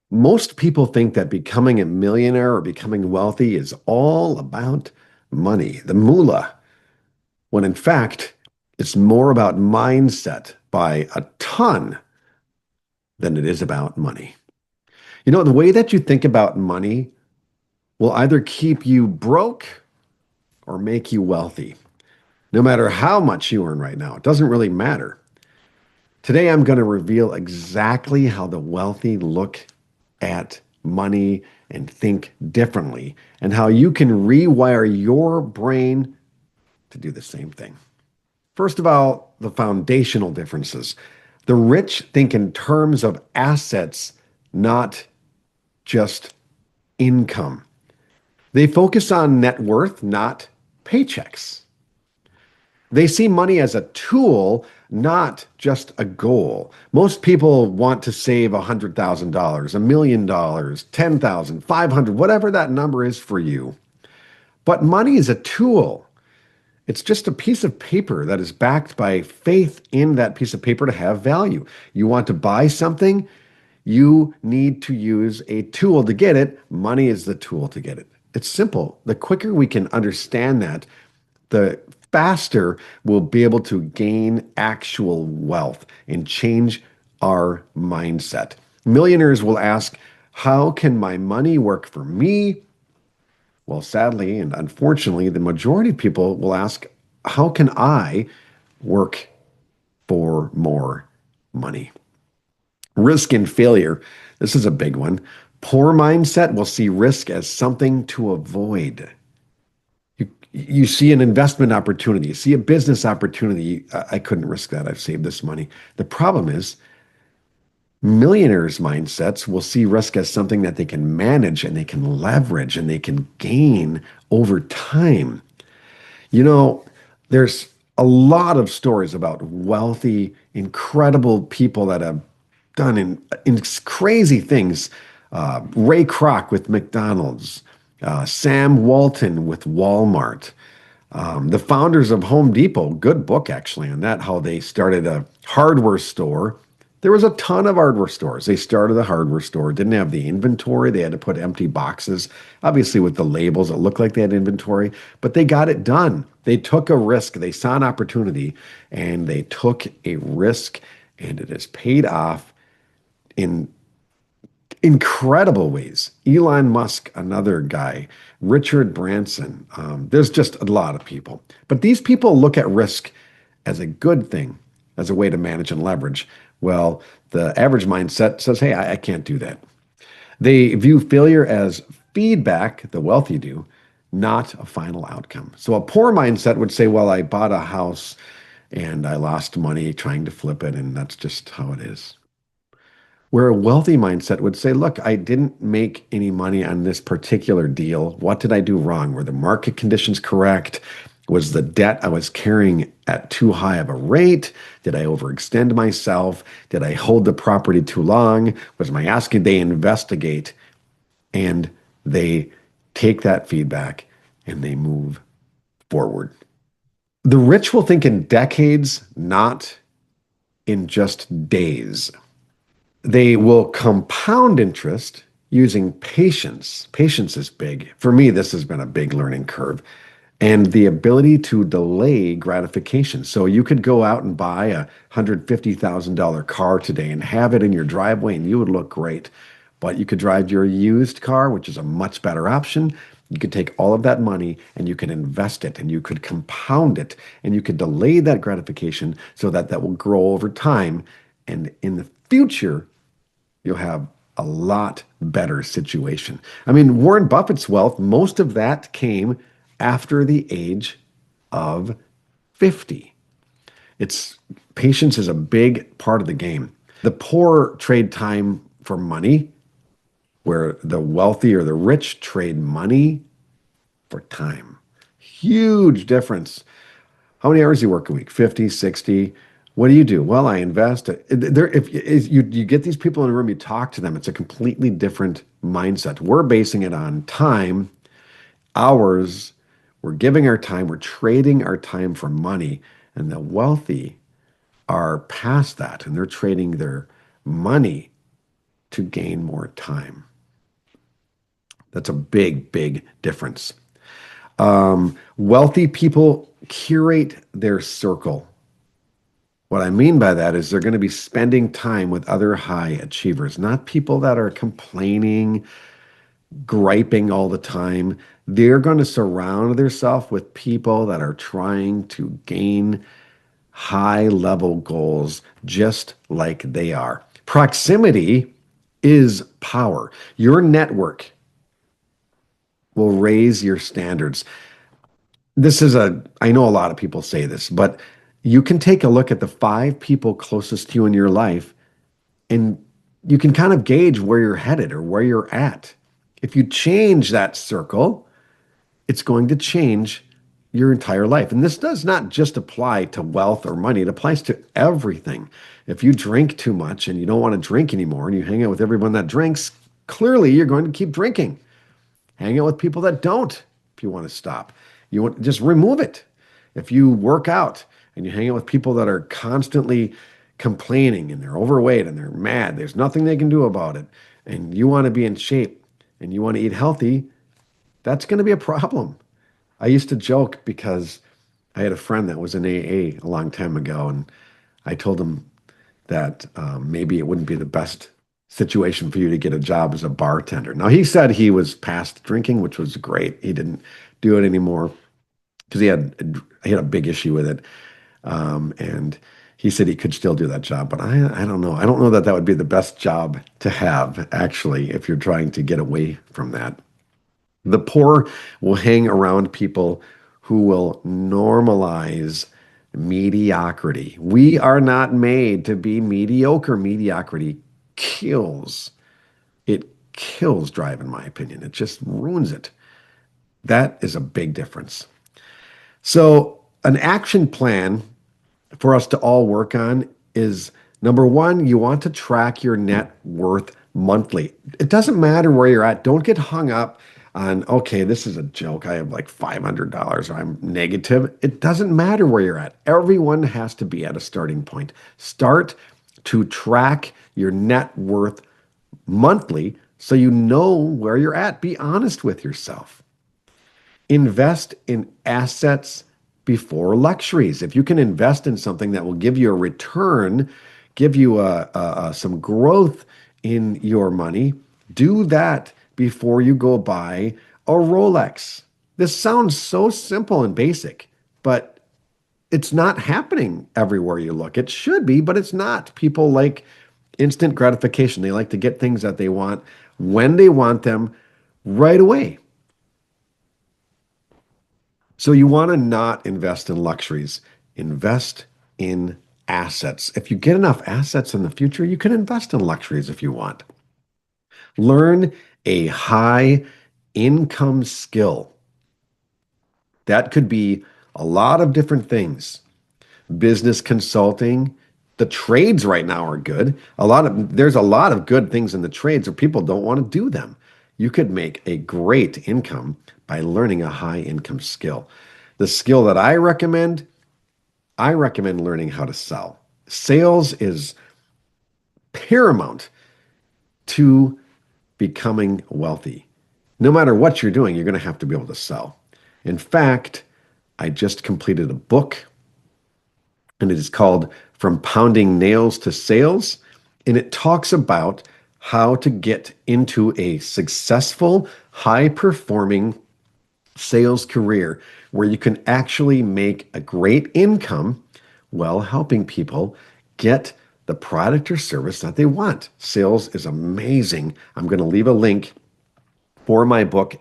Most people think that becoming a millionaire or becoming wealthy is all about money, the moolah, when in fact, it's more about mindset by a ton than it is about money. You know, the way that you think about money will either keep you broke or make you wealthy. No matter how much you earn right now, it doesn't really matter. Today, I'm going to reveal exactly how the wealthy look at money and think differently, and how you can rewire your brain to do the same thing. First of all, the foundational differences. The rich think in terms of assets, not just income. They focus on net worth, not paychecks. They see money as a tool, not just a goal. Most people want to save $100,000, $1 million, 10,000, 500, whatever that number is for you. But money is a tool. It's just a piece of paper that is backed by faith in that piece of paper to have value. You want to buy something, you need to use a tool to get it. Money is the tool to get it. It's simple. The quicker we can understand that, the faster we'll be able to gain actual wealth and change our mindset. Millionaires will ask, how can my money work for me? Well, sadly and unfortunately, the majority of people will ask, how can I work for more money? Risk and failure. This is a big one. Poor mindset will see risk as something to avoid. You see an investment opportunity, you see a business opportunity. I couldn't risk that. I've saved this money. The problem is millionaires' mindsets will see risk as something that they can manage and they can leverage and they can gain over time. You know, there's a lot of stories about wealthy, incredible people that have done in crazy things. Ray Kroc with McDonald's, Sam Walton with Walmart, the founders of Home Depot, good book actually on that, how they started a hardware store. There was a ton of hardware stores. They started a hardware store, didn't have the inventory. They had to put empty boxes, obviously with the labels. It looked like they had inventory, but they got it done. They took a risk. They saw an opportunity and they took a risk, and it has paid off in incredible ways. Elon Musk, another guy, Richard Branson. There's just a lot of people. But these people look at risk as a good thing, as a way to manage and leverage. Well, the average mindset says, hey, I can't do that. They view failure as feedback, the wealthy do, not a final outcome. So a poor mindset would say, well, I bought a house and I lost money trying to flip it, and that's just how it is. Where a wealthy mindset would say, look, I didn't make any money on this particular deal. What did I do wrong? Were the market conditions correct? Was the debt I was carrying at too high of a rate? Did I overextend myself? Did I hold the property too long? Was my asking? They investigate and they take that feedback and they move forward. The rich will think in decades, not in just days. They will compound interest using patience. Patience is big. For me, this has been a big learning curve. And the ability to delay gratification. So you could go out and buy a $150,000 car today and have it in your driveway and you would look great. But you could drive your used car, which is a much better option. You could take all of that money and you could invest it and you could compound it and you could delay that gratification so that that will grow over time. And in the future, you'll have a lot better situation. I mean, Warren Buffett's wealth, most of that came after the age of 50. It's patience is a big part of the game. The poor trade time for money, where the wealthy or the rich trade money for time. Huge difference. How many hours do you work a week? 50, 60? What do you do? Well, I invest. If you get these people in a room, you talk to them, it's a completely different mindset. We're basing it on time, hours. We're giving our time. We're trading our time for money. And the wealthy are past that, and they're trading their money to gain more time. That's a big, big difference. Wealthy people curate their circle. What I mean by that is they're going to be spending time with other high achievers, not people that are complaining, griping all the time. They're going to surround themselves with people that are trying to gain high level goals just like they are. Proximity is power. Your network will raise your standards. I know a lot of people say this, but you can take a look at the five people closest to you in your life and you can kind of gauge where you're headed or where you're at. If you change that circle, it's going to change your entire life. And this does not just apply to wealth or money, it applies to everything. If you drink too much and you don't want to drink anymore and you hang out with everyone that drinks, clearly you're going to keep drinking. Hang out with people that don't if you want to stop. You want just remove it. If you work out and you hang out with people that are constantly complaining and they're overweight and they're mad, there's nothing they can do about it, and you want to be in shape and you want to eat healthy, that's going to be a problem. I used to joke because I had a friend that was in AA a long time ago, and I told him that maybe it wouldn't be the best situation for you to get a job as a bartender. Now, he said he was past drinking, which was great. He didn't do it anymore because he had a big issue with it. And he said he could still do that job, but I don't know. I don't know that that would be the best job to have, actually, if you're trying to get away from that. The poor will hang around people who will normalize mediocrity. We are not made to be mediocre. Mediocrity kills. It kills drive, in my opinion. It just ruins it. That is a big difference. So, an action plan for us to all work on is number one, you want to track your net worth monthly. It doesn't matter where you're at. Don't get hung up on, okay, this is a joke. I have like $500 or I'm negative. It doesn't matter where you're at. Everyone has to be at a starting point. Start to track your net worth monthly so you know where you're at. Be honest with yourself. Invest in assets before luxuries. If you can invest in something that will give you a return, give you some growth in your money, do that before you go buy a Rolex. This sounds so simple and basic, but it's not happening everywhere you look. It should be, but it's not. People like instant gratification. They like to get things that they want when they want them right away. So you want to not invest in luxuries. Invest in assets. If you get enough assets in the future, you can invest in luxuries if you want. Learn a high income skill. That could be a lot of different things. Business consulting. The trades right now are good. There's a lot of good things in the trades, or people don't want to do them. You could make a great income by learning a high income skill. The skill that I recommend learning how to sell. Sales is paramount to becoming wealthy. No matter what you're doing, you're going to have to be able to sell. In fact, I just completed a book, and it is called From Pounding Nails to Sales. And it talks about how to get into a successful, high performing sales career where you can actually make a great income while helping people get the product or service that they want. Sales is amazing. I'm going to leave a link for my book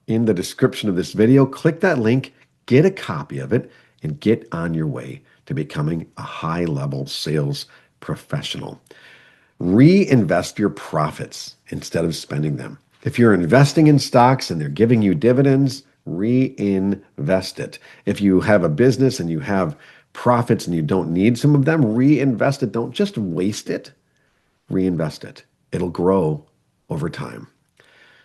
in the description of this video. Click that link, get a copy of it, and get on your way to becoming a high-level sales professional. Reinvest your profits instead of spending them. If you're investing in stocks and they're giving you dividends, reinvest it. If you have a business and you have profits and you don't need some of them, reinvest it. Don't just waste it, reinvest it. It'll grow over time.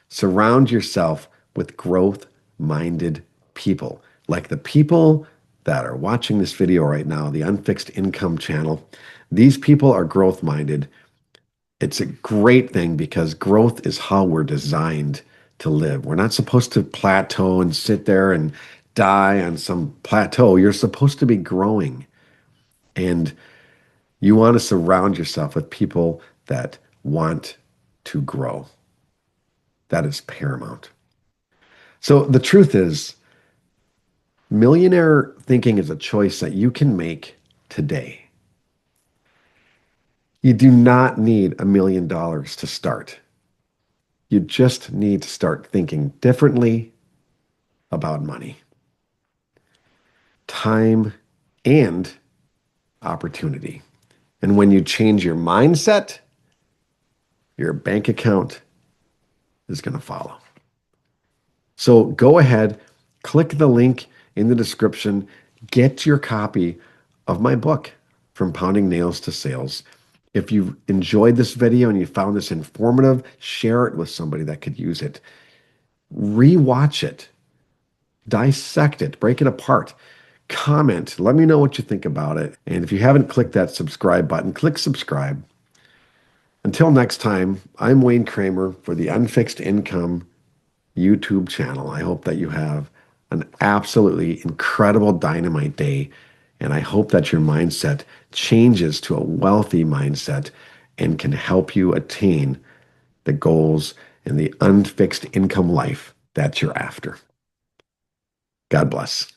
Surround yourself with growth-minded people, like the people that are watching this video right now, the Unfixed Income channel. These people are growth-minded, It's a great thing because growth is how we're designed to live. We're not supposed to plateau and sit there and die on some plateau. You're supposed to be growing. And you want to surround yourself with people that want to grow. That is paramount. So the truth is, millionaire thinking is a choice that you can make today. You do not need $1 million to start. You just need to start thinking differently about money, time, and opportunity. And when you change your mindset, your bank account is going to follow. So go ahead, click the link in the description, get your copy of my book, From Pounding Nails to Sales. If you enjoyed this video and you found this informative, share it with somebody that could use it. Rewatch it, dissect it, break it apart. Comment, let me know what you think about it. And if you haven't clicked that subscribe button, click subscribe. Until next time, I'm Wayne Kramer for the Unfixed Income YouTube channel. I hope that you have an absolutely incredible dynamite day. And I hope that your mindset changes to a wealthy mindset and can help you attain the goals and the unfixed income life that you're after. God bless.